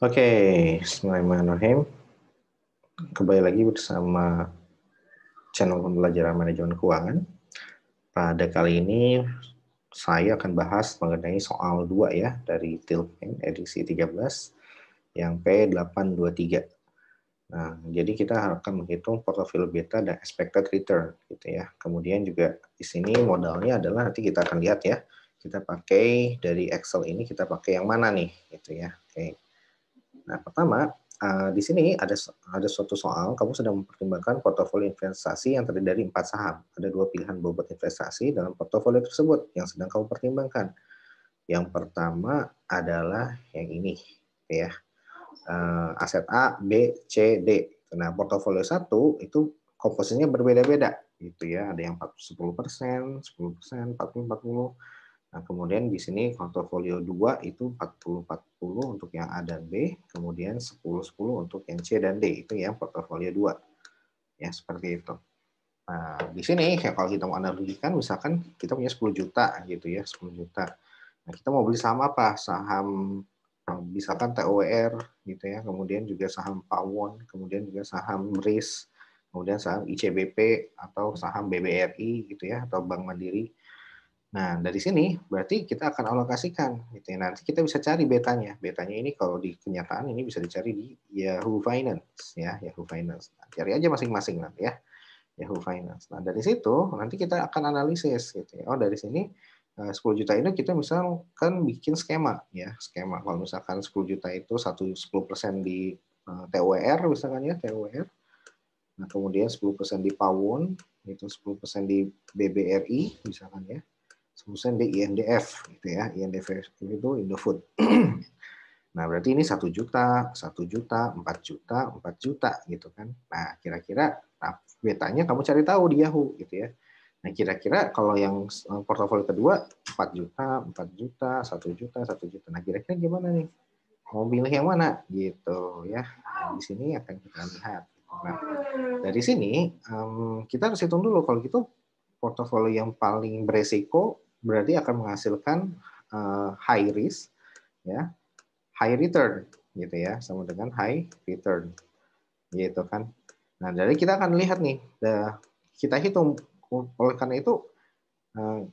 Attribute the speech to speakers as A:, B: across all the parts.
A: Oke, Bismillahirrahmanirrahim. Kembali lagi bersama channel pembelajaran manajemen keuangan. Pada kali ini saya akan bahas mengenai soal 2 ya dari TILPEN edisi 13 yang P823. Nah, jadi kita akan menghitung portofolio beta dan expected return gitu ya. Kemudian juga di sini modalnya adalah nanti kita akan lihat ya. Kita pakai dari Excel ini kita pakai yang mana nih gitu ya. Oke. Nah, pertama, di sini ada suatu soal, kamu sedang mempertimbangkan portofolio investasi yang terdiri dari 4 saham. Ada 2 pilihan bobot investasi dalam portofolio tersebut yang sedang kamu pertimbangkan. Yang pertama adalah yang ini, ya. Aset A, B, C, D. Nah, portofolio 1 itu komposisinya berbeda-beda, gitu ya. Ada yang 10%, 10%, 40-40. Nah, kemudian di sini portofolio 2 itu 40-40 untuk yang A dan B, kemudian 10-10 untuk yang C dan D, itu yang portofolio 2. Ya, seperti itu. Nah, di sini kalau kita mau analogikan, misalkan kita punya 10 juta gitu ya, 10 juta. Nah, kita mau beli saham apa? Saham misalkan TOWR gitu ya, kemudian juga saham Pawon, kemudian juga saham BRIS, kemudian saham ICBP atau saham BBRI gitu ya, atau Bank Mandiri. Nah, dari sini berarti kita akan alokasikan gitu ya. Nanti kita bisa cari betanya. Betanya ini kalau di kenyataan ini bisa dicari di Yahoo Finance ya, Yahoo Finance. Nah, cari aja masing-masing nanti ya, Yahoo Finance. Nah, dari situ nanti kita akan analisis gitu ya. Oh, dari sini 10 juta itu kita misalkan bikin skema ya, skema. Kalau misalkan 10 juta itu 10% di TOWR misalkan ya, TOWR. Nah, kemudian 10% di Pawon, itu 10% di BBRI misalkan ya. 10% di INDF gitu ya. INDF itu Indofood. Nah, berarti ini 1 juta, 1 juta, 4 juta, 4 juta gitu kan. Nah, kira-kira betanya kamu cari tahu di Yahoo gitu ya. Nah, kira-kira kalau yang portofolio kedua 4 juta, 4 juta, 1 juta, 1 juta. Nah, kira-kira gimana nih? Mau pilih yang mana gitu ya. Nah, di sini akan kita lihat. Nah, dari sini kita harus hitung dulu kalau gitu portofolio yang paling beresiko berarti akan menghasilkan high risk ya, high return gitu ya, sama dengan high return gitu kan. Nah, jadi kita akan lihat nih, kita hitung. Oleh karena itu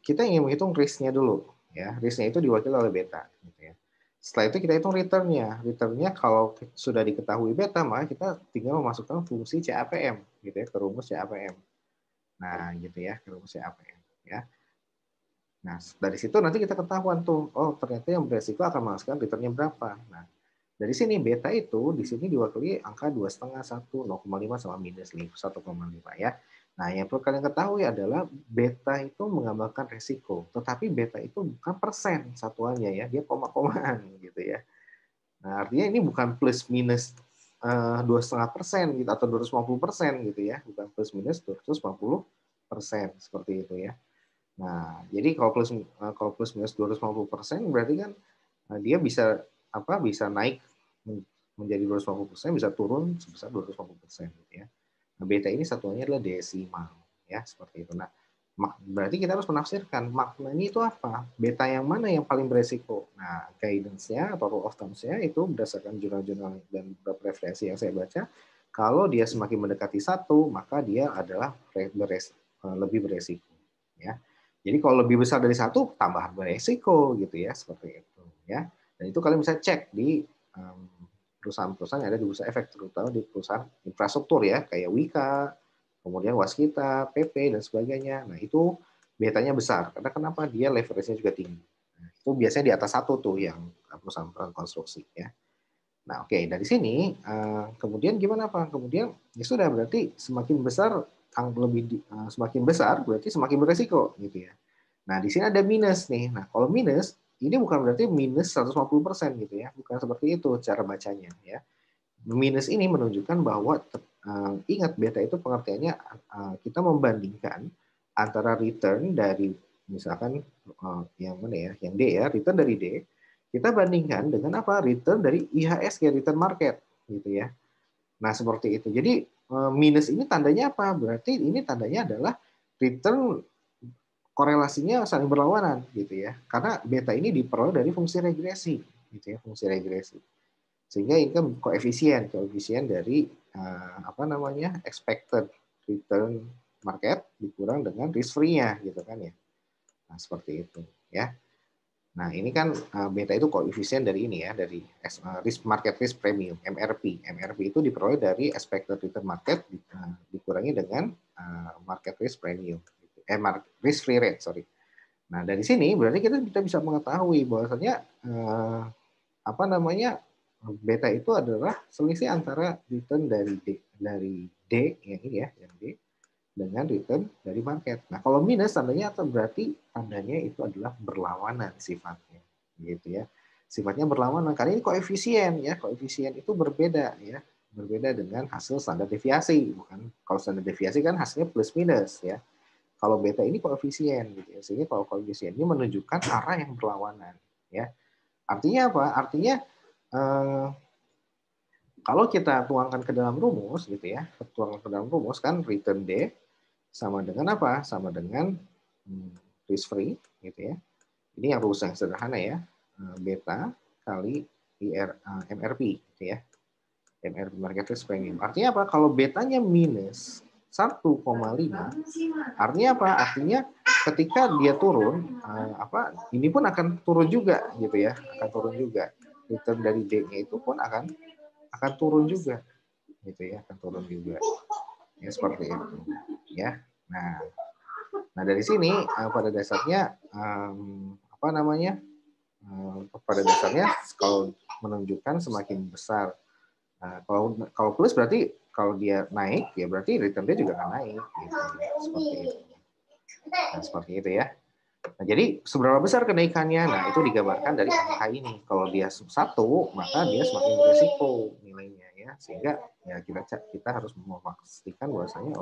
A: kita ingin menghitung risknya dulu ya. Risknya itu diwakili oleh beta gitu ya. Setelah itu kita hitung returnnya. Returnnya kalau sudah diketahui beta, maka kita tinggal memasukkan fungsi CAPM gitu ya, ke rumus CAPM. Nah, gitu ya, ke rumus CAPM ya. Nah, dari situ nanti kita ketahuan tuh, oh ternyata yang beresiko akan menghasilkan returnnya berapa. Nah, dari sini beta itu di sini diwakili angka 2,5, 1, 0,5 sama minus 1,5 ya. Nah, yang perlu kalian ketahui adalah beta itu menggambarkan resiko, tetapi beta itu bukan persen satuannya ya, dia koma-komaan gitu ya. Nah, artinya ini bukan plus minus 2,5% gitu atau 250% gitu ya, bukan plus minus 250% seperti itu ya. Nah, jadi kalau plus minus 250% berarti kan dia bisa bisa naik menjadi 250%, bisa turun sebesar 250% gitu ya. Nah, beta ini satuannya adalah desimal ya, seperti itu. Nah, berarti kita harus menafsirkan maknanya itu apa? Beta yang mana yang paling beresiko? Nah, guidance-nya atau rule of thumb-nya itu berdasarkan jurnal-jurnal dan beberapa referensi yang saya baca, kalau dia semakin mendekati 1, maka dia adalah lebih beresiko ya. Jadi kalau lebih besar dari 1, tambah beresiko gitu ya, seperti itu ya. Dan itu kalian bisa cek di perusahaan-perusahaan yang ada di bursa efek, terutama di perusahaan infrastruktur ya, kayak Wika, kemudian Waskita, PP dan sebagainya. Nah, itu betanya besar karena kenapa? Dia leverage-nya juga tinggi. Nah, itu biasanya di atas 1 tuh yang perusahaan konstruksi ya. Nah, oke, dari sini kemudian gimana Pak? Kemudian ya sudah, berarti semakin besar semakin besar berarti semakin beresiko gitu ya. Nah, di sini ada minus nih. Nah, kalau minus ini bukan berarti minus 150% gitu ya. Bukan seperti itu cara bacanya ya. Minus ini menunjukkan bahwa ingat beta itu pengertiannya kita membandingkan antara return dari misalkan yang mana ya, yang D ya, return dari D, kita bandingkan dengan apa? Return dari IHSG, return market gitu ya. Nah, seperti itu. Jadi minus ini tandanya apa? Berarti ini tandanya adalah return korelasinya saling berlawanan gitu ya. Karena beta ini diperoleh dari fungsi regresi gitu ya, fungsi regresi. Sehingga ini kan koefisien dari expected return market dikurang dengan risk free-nya gitu kan ya. Nah, seperti itu ya. Nah, ini kan beta itu koefisien dari ini ya, dari risk market risk premium, MRP. MRP itu diperoleh dari expected return market dikurangi dengan market risk premium. Risk free rate, sorry. Nah, dari sini berarti kita bisa mengetahui bahwasanya beta itu adalah selisih antara return dari D yang ini ya, yang D dengan return dari market. Nah, kalau minus tandanya atau berarti tandanya itu adalah berlawanan sifatnya, gitu ya. Sifatnya berlawanan karena ini koefisien ya, koefisien itu berbeda ya, berbeda dengan hasil standar deviasi, bukan. Kalau standar deviasi kan hasilnya plus minus ya. Kalau beta ini koefisien gitu ya. Sehingga kalau koefisien ini menunjukkan arah yang berlawanan ya. Artinya apa? Artinya kalau kita tuangkan ke dalam rumus gitu ya, tuangkan ke dalam rumus kan return D sama dengan apa? Sama dengan risk free gitu ya. Ini yang rumus yang sederhana ya. Beta kali MRP gitu ya. MRP market risk premium. Artinya apa? Kalau betanya minus 1,5, artinya apa? Artinya ketika dia turun, ini pun akan turun juga gitu ya, akan turun juga. Return dari D-nya itu pun akan turun juga, gitu ya, akan turun juga. Ya seperti itu, ya. Nah dari sini pada dasarnya pada dasarnya kalau menunjukkan semakin besar. Nah, kalau plus berarti kalau dia naik ya berarti return dia juga akan naik gitu. Seperti itu. Nah, seperti itu ya. Nah, jadi seberapa besar kenaikannya? Nah, itu digambarkan dari angka ini. Kalau dia 1, maka dia semakin berisiko nilainya ya. Sehingga ya kita harus memastikan bahwasanya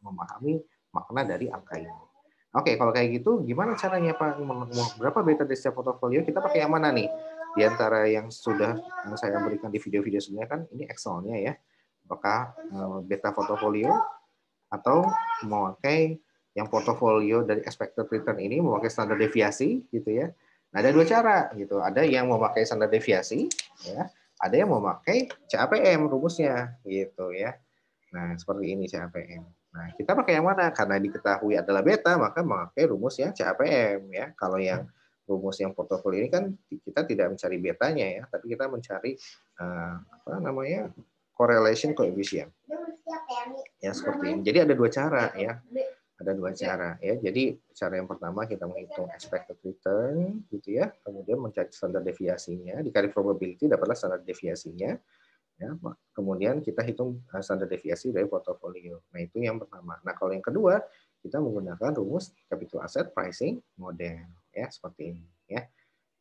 A: memahami makna dari angka ini. Oke, kalau kayak gitu gimana caranya Pak? Berapa beta di setiap portofolio? Kita pakai yang mana nih? Di antara yang sudah saya berikan di video-video sebelumnya kan ini Excel-nya ya. Apakah beta portofolio atau memakai yang portofolio dari expected return ini memakai standar deviasi gitu ya. Nah, ada dua cara gitu. Ada yang memakai standar deviasi ya, ada yang memakai CAPM rumusnya gitu ya. Nah, seperti ini CAPM. Nah, kita pakai yang mana? Karena diketahui adalah beta, maka memakai rumus yang CAPM ya. Kalau yang rumus yang portofolio ini kan kita tidak mencari betanya ya, tapi kita mencari correlation coefficient. Ya seperti ini. Jadi ada dua cara ya. Ada dua cara ya. Jadi cara yang pertama kita menghitung expected return gitu ya. Kemudian mencari standar deviasinya, dikali probability dapatlah standar deviasinya. Ya, kemudian kita hitung standar deviasi dari portofolio. Nah, itu yang pertama. Nah, kalau yang kedua, kita menggunakan rumus capital asset pricing model ya, seperti ini ya.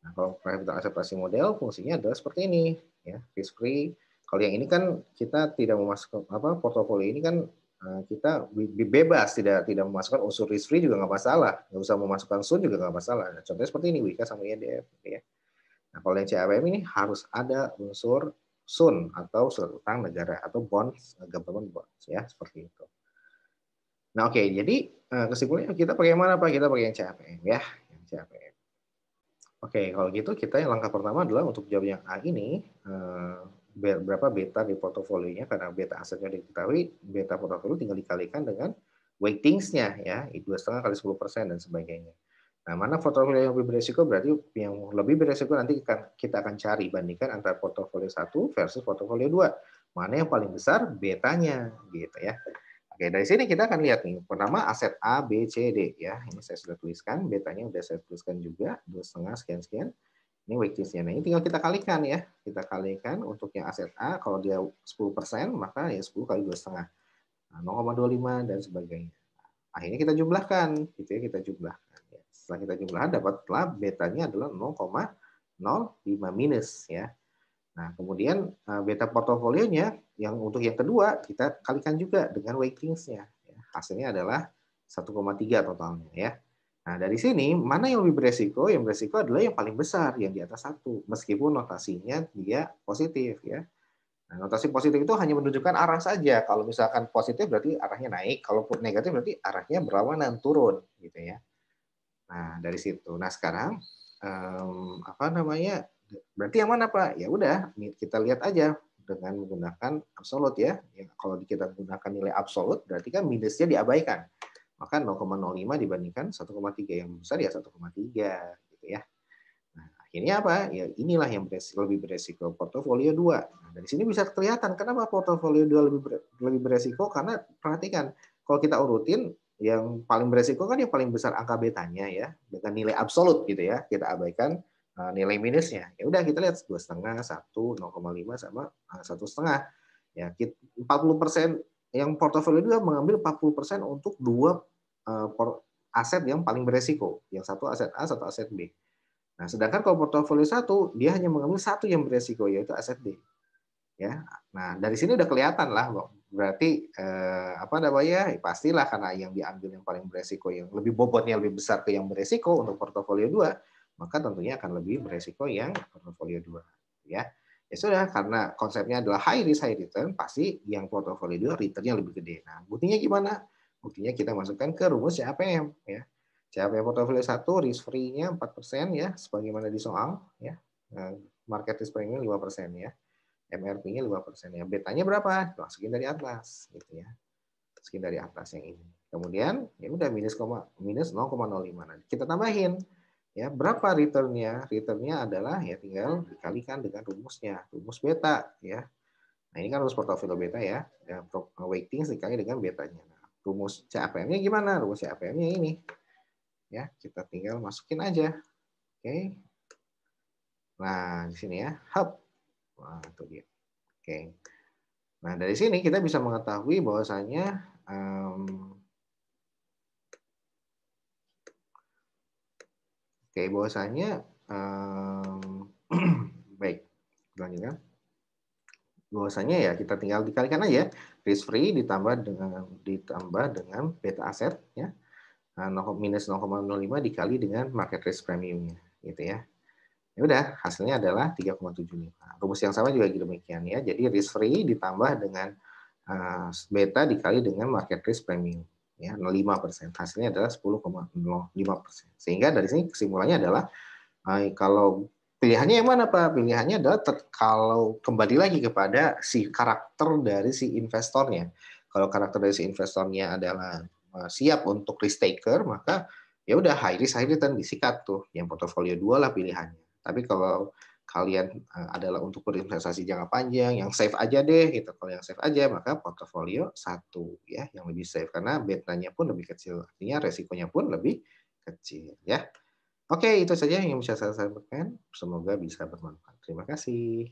A: Nah, kalau capital asset pricing model fungsinya adalah seperti ini ya, risk free. Kalau yang ini kan kita tidak memasukkan portofolio ini kan kita bebas tidak memasukkan unsur risk free juga nggak masalah, nggak usah memasukkan sun juga nggak masalah. Nah, contohnya seperti ini WIKA sama INDF ya. Nah, kalau yang CAPM ini harus ada unsur sun atau surat utang negara atau bonds, government bonds ya, seperti itu. Nah, oke, jadi kesimpulannya kita pakai yang mana Pak? Kita pakai yang CAPM ya, yang CAPM. Oke, kalau gitu kita yang langkah pertama adalah untuk jawab yang A ini berapa beta di portofolionya, karena beta asetnya diketahui, beta portofolio tinggal dikalikan dengan weightingsnya ya, 2,5 kali 10% dan sebagainya. Nah, mana portofolio yang lebih beresiko, berarti yang lebih beresiko nanti kita akan cari bandingkan antara portofolio 1 versus portofolio 2. Mana yang paling besar betanya gitu ya. Oke, dari sini kita akan lihat nih. Pertama aset A, B, C, D ya. Ini saya sudah tuliskan, betanya sudah saya tuliskan juga 2,5 sekian-sekian. Ini weightingsnya. Nah, ini tinggal kita kalikan ya. Kita kalikan untuk yang aset A, kalau dia 10%, maka ya 10 kali 2,5. Nah, 0,25 dan sebagainya. Akhirnya kita jumlahkan, gitu ya, kita jumlahkan. Ya. Setelah kita jumlahkan, dapatlah betanya adalah 0,05 minus ya. Nah, kemudian beta portofolionya yang untuk yang kedua kita kalikan juga dengan weightingsnya. Ya. Hasilnya adalah 1,3 totalnya ya. Nah, dari sini mana yang lebih beresiko? Yang beresiko adalah yang paling besar, yang di atas 1, meskipun notasinya dia positif ya. Nah, notasi positif itu hanya menunjukkan arah saja. Kalau misalkan positif berarti arahnya naik, kalau negatif berarti arahnya berlawanan turun gitu ya. Nah, dari situ. Nah, sekarang Berarti yang mana Pak? Ya udah, kita lihat aja dengan menggunakan absolut ya. Kalau kita menggunakan nilai absolut, berarti kan minusnya diabaikan. Maka 0,05 dibandingkan 1,3 yang besar ya 1,3 gitu ya. Nah, akhirnya apa? Ya inilah yang lebih beresiko portofolio 2. Nah, dari sini bisa kelihatan kenapa portofolio 2 lebih beresiko, karena perhatikan kalau kita urutin yang paling beresiko kan yang paling besar angka betanya ya, dengan nilai absolut gitu ya. Kita abaikan nilai minusnya. Ya udah kita lihat 2,5, 1, 0,5 sama 1,5. Ya, 40% yang portofolio 2 mengambil 40% untuk dua aset yang paling beresiko. Yang satu aset A, satu aset B. Nah, sedangkan kalau portofolio satu, dia hanya mengambil satu yang beresiko, yaitu aset B. Ya, nah dari sini udah kelihatan lah, berarti apa namanya? Pastilah karena yang diambil yang paling beresiko, yang lebih bobotnya lebih besar ke yang beresiko untuk portofolio 2, maka tentunya akan lebih beresiko yang portofolio 2. Ya, ya sudah, karena konsepnya adalah high risk high return, pasti yang portofolio 2 returnnya lebih gede. Nah, buktinya gimana? Buktinya kita masukkan ke rumus CAPM ya. CAPM portofolio 1 risk free-nya 4% ya, sebagaimana di soal ya. Market risk premium 5% ya. MRP-nya 5% ya. Betanya berapa? Masukin dari atas gitu ya. Masukin dari atas yang ini. Kemudian ya udah minus 0,05. Nah, kita tambahin ya, berapa returnnya? Returnnya adalah ya tinggal dikalikan dengan rumusnya, rumus beta ya. Nah, ini kan rumus portofolio beta ya. Weighting dikali dengan betanya. Nah, rumus CAPM-nya gimana? Rumus CAPM-nya ini. Ya, kita tinggal masukin aja. Oke. Nah, di sini ya, hub. Nah, itu dia. Oke. Nah, dari sini kita bisa mengetahui bahwasanya bahwasanya baik, lanjutkan. Bahwasanya ya kita tinggal dikalikan aja risk free ditambah dengan beta aset ya. Nah, minus 0,05 dikali dengan market risk premiumnya gitu ya. Ya udah, hasilnya adalah 3,75. Rumus yang sama juga demikian ya. Jadi risk free ditambah dengan beta dikali dengan market risk premium ya 0,5%. Hasilnya adalah 10,05%. Sehingga dari sini kesimpulannya adalah kalau pilihannya yang mana Pak? Pilihannya adalah kalau kembali lagi kepada si karakter dari si investornya. Kalau karakter dari si investornya adalah siap untuk risk taker, maka ya udah high risk high return disikat tuh. Yang portofolio 2 lah pilihannya. Tapi kalau kalian adalah untuk berinvestasi jangka panjang, yang safe aja deh gitu. Kalau yang safe aja, maka portofolio 1 ya, yang lebih safe karena betanya pun lebih kecil. Artinya resikonya pun lebih kecil ya. Oke, itu saja yang bisa saya sampaikan. Semoga bisa bermanfaat. Terima kasih.